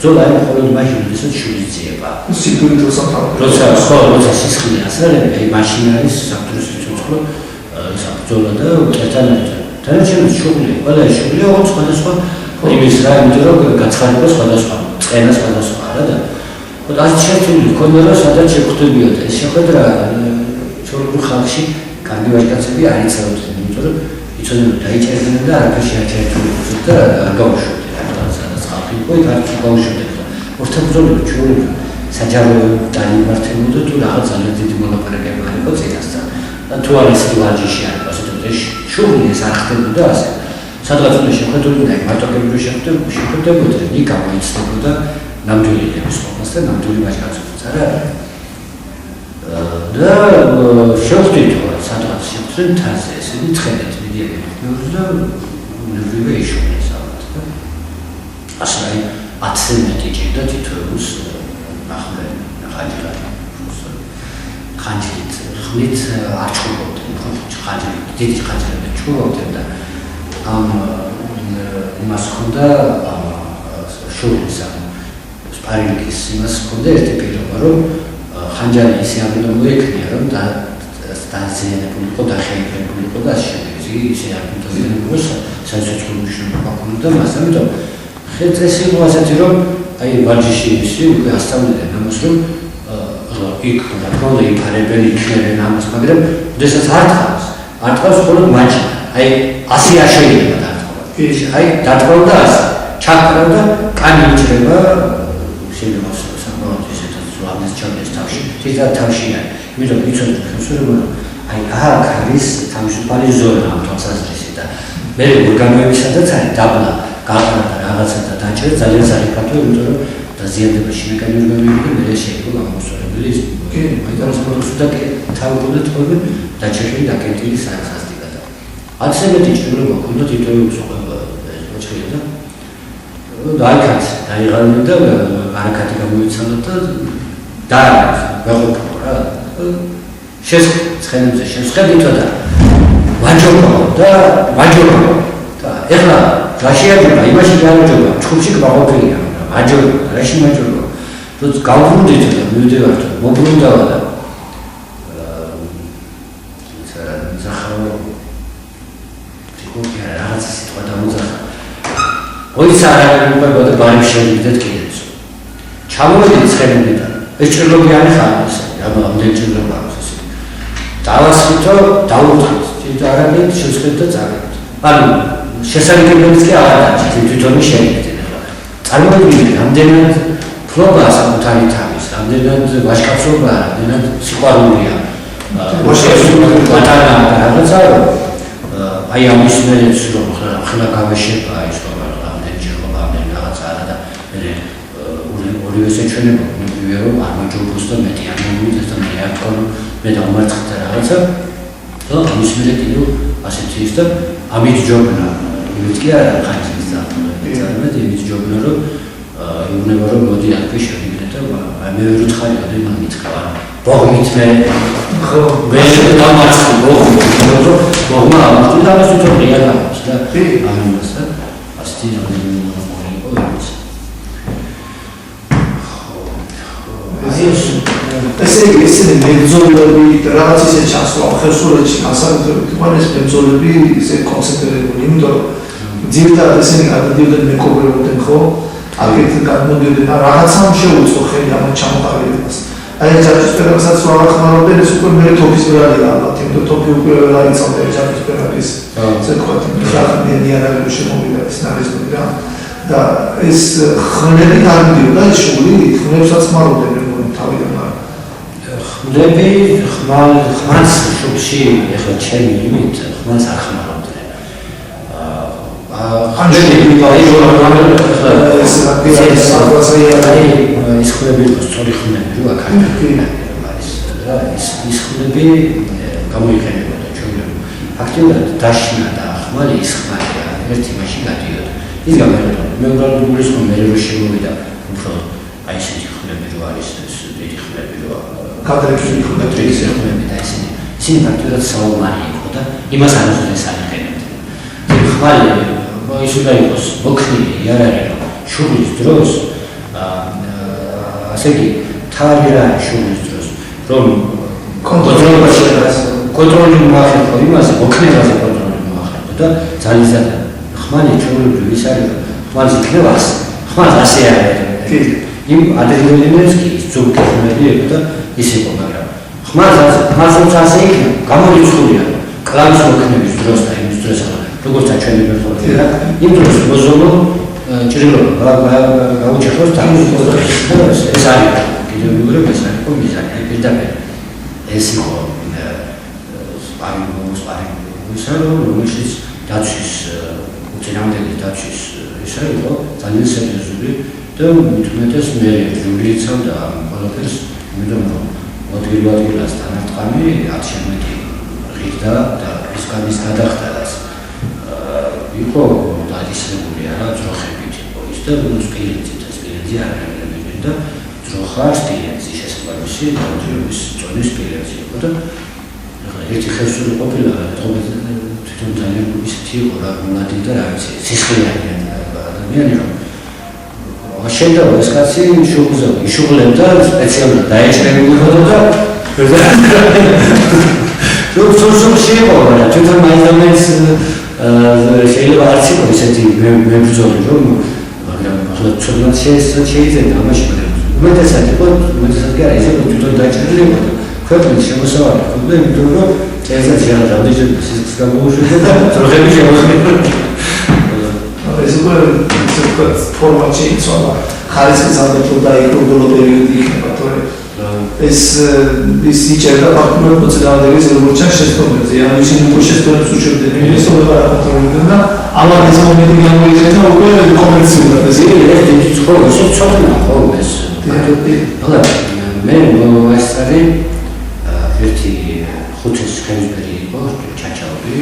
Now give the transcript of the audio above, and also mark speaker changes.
Speaker 1: ბრძოლა იყო მხოლოდ მაშინ, როდესაც შვილის ძიება.
Speaker 2: სიკვდილით მოსამთავრებელი.
Speaker 1: როცა სისხლი ასრელები, აი მაშინ არის საფრთხის ცოცხლო საბრძოლო და ერთთან ერთად. დანარჩენი შუღლი, ყველა შუღლი ოღონდ სხვადასხვა იმის რა, იმიტომ რომ გაცხარება სხვადასხვა, წენა სხვადასხვა რა და ასე შეერთული ჰქონდა რომ სადაც შეხვდებიოდა ეს შეხვედრა ჩვეულებრივ ხალხში კარგი ვაჟკაცები არ იცავდნენ, იმიტომ რომ იცოდნენ დაიჭერდნენ და არაფერში არ შეერთულიყო და არ გაუშვებდნენ რაღაც სადაც ხალხი იყო იქ არ გაუშვებდნენ. ორთაბრძოლები ჩვეულებრივ საჯაროებად დაიმართებოდა თუ რაღაც ძალიან დიდი მონოპოლები არ იყო წინასწარ. და თუ არ ისეთი ვარჯიში არ იყო ასეთებდა შუღლი ეს არ ხდებოდა ასე. სადღაც უნდა შეხვედრული და მარტოებრივი შეხვდებოდა, იქ გამოიცნებოდა ნამდვილი ლების ყოფას და ნამდვილი ვაჟკაცობაც არა. და შევხვდით სადღაც შევხვდით თაზე ესენი ცხენით მიდიოდნენ და უნებრივია იშოვეს ალბათ და ასე 10-ზე მეტი ჭირდა თითოეულს ხანჯლით ხმით არ ჩხუბობდნენ, ხანჯლით დიდი ხანჯლით ჩხუბობდნენ და ამ იმას ჰქონდა შუღლის სპარინგის იმას ჰქონდა ერთი პირობა რომ ხანჯალი ისე არ უნდა მოექნია რომ დაზიანებული იყო და ხელმოკლებული იყო და ასე შემდეგ ისე არ უნდა ზიანებულოს საერთოდ მნიშვნელობა ჰქონდა მას ამიტომ ეს იყო ასეთი რომ აი ვარჯიში ისე უკვე ასწავლდნენ ამას რომ იქ რა თქმა უნდა იფარებენ იქნებენ ამას მაგრამ შესაძ არ თავს მხოლოდ მაჩი აი 100 არ შეიძლება დათქვა აი დათქვა და 100 ჩაქრა და კანი იჭრება შეიძლება საკმაოდ ისეთაც ზვამის ჩამეს თავში თითქოს თავშია იმიტომ იცოდი რომ აი აქ არის თავისუფალი ზონა ამ თვალსაზრისით და მე ორგანოებისადაც არის დაბლა გაყრა და რაღაცა და დაჭერა ძალიან საერთოდ იმიტომ რომ დაზიანდება შინაგანი ორგანოები და მე შეიძლება გამოსწორებელი ის მაგრამ სპორტს და თავგადად თქონდა დაჭერილი და კენტილი სასტიკა და 10 მეტი ჭრილობა ქონდა თითოეულს ყველა მოჭრილი და დაიქაც დაიღალნენ და არაკატი გამოიცალა და ვეღუპო რა ცხენებზე შესხედვითო და ვაჯობო და ეხლა რა შეაჯობა იმაში გააჯობა ჩხუბში გაყოფილია აჯობა რაში მაჯობა როცა გავბრუნდით და მივდივართ მობრუნდავა და ზახარო თქო რაღაც სიტყვა დამოძახა ოიც არაფერი უკვე და ბარი შევიდეთ კიდეც ჩამოვიდით ცხენებიდან ეს ჭრილობიანი ხარ ისე აბა ამდენ ჭრილობა აქვს ესე დავასხითო დაუთხით თვითონ არამედ შეცვლით და წავედით ანუ შესაძლებელიც კი არ არის თვითონი შეიძლება წარმოვიდგინე რამდენად ფლობა საკუთარი თავის რამდენად ვაჟკაცობა რამდენად სიყვარულია ბატონა რაღაცა აი ამის მერეც რომ ხლა გავეშება ის რომ რამდენი ჯერობა რამდენი რაღაცა არა და მე ორივე შეჩვენება მივიღე რომ არ მოჯობოს და მეტი არ მომიდეს და მე არ თქო მე დამარცხდა რაღაცა და ამის მერე კიდევ ასეთი ის და ამით ჯობნა იმით კი არა ხანჯლის ძალიან იმით ჯობნა რომ იუნება რომ მოდი აქ შევიდეთ და მე ვერ უთხარია და იმან მითქვა ბოღმით მე ხო მე დამარცხდი ბოღმა ამიტომ და ასე თქო რეალებს და ამას და ასეთი იყო ის ესე იგი ისინი მებრძოლები რაღაც ისე ჩასვლა ხელსურეთში ასაკობრივი თვალის მებრძოლები ისე კონცენტრირებული იმიტომ რომ ძირითადად ესენი გადადიოდნენ მეკობრებოდნენ ხო აქეთ გადმოდიოდნენ რაღაცამ შეუწყო ხელი ამ ჩამოყალიბებას აი ჯაჭვის პერაკსაც რა ხმარობდნენ ეს უკვე მე თოფის ბრალია ალბათ იმიტომ თოფი უკვე რა იცავდა ჯაჭვის პერაკის ესე თქვათ ხალხი არაგები შემოვიდა ეს ნარისები და ეს ხმლები გადმოდიოდა ეს შული ხმლებსაც ხმარობდნენ თავიდან ხმლები ხმალს შუბში ეხლა ჩემი იმით ხმალს არ ხმარობდნენ ხმლები ის ხმლები სწორი ხმლები რა ქართული არის რა ის ხმლები გამოიყენებოდა ჩვენებო აქტიურად დაშნა და ხმალი ის ხმალია ერთი მაშინ გადიოდა ის გამერდა მე უბრალოდ გულისხმობ მე რო შემოვიდა უფრო აი ესეთი ხმლები რო არის ეს დიდი ხმლები რო კადრებში ხმლები და ისინი ფაქტობრივად საომარი იყო და იმას არ უზრდეს არიყენებდნენ ხმალი ის უნდა იყოს მოქნილი არ არის შუბლის დროს ასე იგი თავი რა შურის დროს რომ კონტროლი მოახერხო იმაზე მოქნებაზე კონტროლი მოახერხო და ძალისად ხმანი ჩვეულებრივ ის არის ხმანის იქნება ხმას ასე არის იმ ადრინალინებს კი ზოგადად და ის იყო მაგრამ ხმას ასე იქნება გამორიცხულია კლავის მოქნების დროს და იმის დროს როგორც ჩვენი პერსონალი და იმ დროს მოზოლო ჭრილობა გაუჩეხოს თავის ეს არის კიდევ ვიგრე ეს არის კომისარი პირდაპირ ეს იყო რომელშიც დაცვის უწინააღმდეგი დაცვის ისე იყო ძალიან სერიოზული და მithumetes მე ჯურიცავდა ამ ყველაფერს იმიტომ რომ მოდგილ-მოდგილას თანარტყამი 10 მეტი ღირდა და ის გადახდას იყო დადისებული არა ძროხებით იყო ის და სპილენძი არ არის და ძროხა სპილენძი შესაძლებელი გამოძიების წონის სპილენძი იყო და ერთი ხევსური ყოფილა თვითონ ძალიან ისეთი იყო რა მლადი და რა ვიცი სისხლიანი ადამიანი რომ შეიძლება ეს კაცი იშუღლებდა სპეციალურად დაეჭრებოდა და სულში იყო რა თვითონ მაინც შეიძლება არც იყო ისეთი მებრძოლი რომ მაგრამ ახლა ცოდნაც შეიძლება ამაში მაგრამ უმეტესად იყო კი არა ისე თვითონ დაეჭრებოდა ქვეყნის შემოსავალი ხდება იმიტომ რომ წელიწადში არ რამდენჯერ სისხლს გამოუშვება და ძროხები შემოსავალი
Speaker 2: ეს უკვე ფორმატში იცვალა ხარისხის ალბერტო და ეკოლოგიურ პერიოდი იქნება თორე ეს იჭერდა ფაქტობრივად მოწინააღმდეგეს როგორც ჩანს შეცდომებზე ან ისინი უკვე შეცდომებს უშვებდნენ ის უნდა რაკონტროლებდნენ და ამან ეს მომენტი გამოიყენა უკვე კომერციულად ეს
Speaker 1: ის ხო ცოტა ხო ეს და მე მოასწარი ერთი ხუთის ხელისფერი იყო ჩაჩაობი